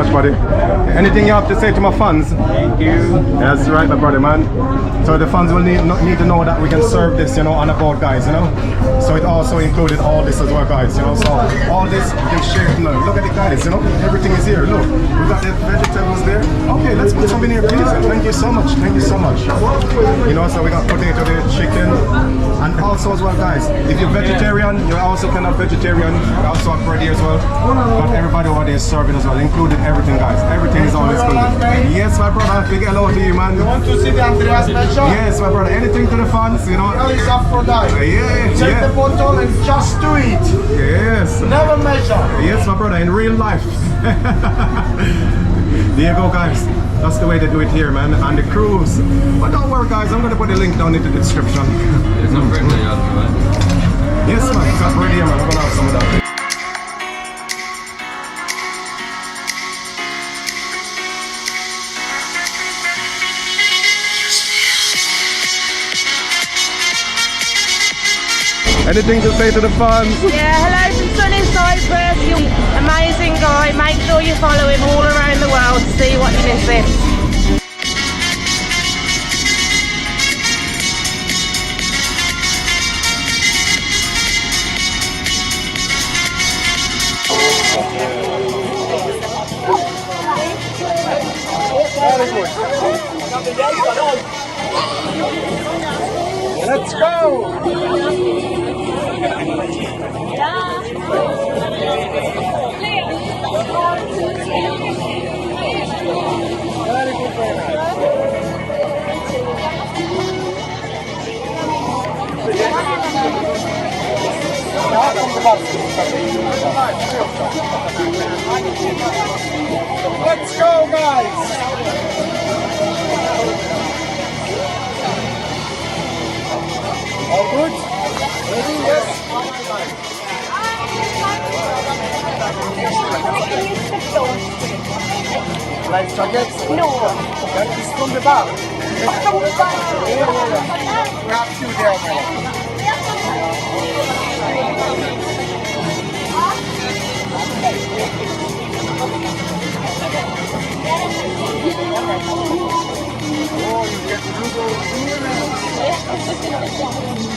much, buddy. Anything you have to say to my fans? Thank you. That's right, my brother, man. So the fans will need to know that we can serve this, you know, on a boat, guys, you know. So it also included all this as well, guys, you know. So all this you can share. Look at it, guys, you know. Everything is here. Look, we got the vegetables there. Okay, let's put some in here, please. Thank you so much. Thank you so much. You know, so we got potato there, chicken, and also as well, guys. If you're vegetarian, you also can have vegetarian. We also have bread here as well. But everybody over there is serving as well, including everything, guys. Everything is always good. Yes, my brother. Big hello to you, man. You want to see the Andrea special? Yes, my brother. Anything to the fans, you know. It's up for that. Yeah, Take yeah. the bottle and just do it. Yes. Never measure. Yes, my brother. In real life. There you go, guys. That's the way they do it here, man. And the cruise. But don't worry, guys. I'm gonna put the link down in the description. There's no bread there, right? Yes, man. It's got bread here, man. I'm gonna have some of that. Anything to say to the fans? Yeah, hello from sunny Cyprus. You're an amazing guy. Make sure you follow him all around the world to see what you're missing. Let's go. Let's go, guys. All good? Ready? Yes. Life jackets? No. That is from the bar. We have two there, man. Oh, you get to do those.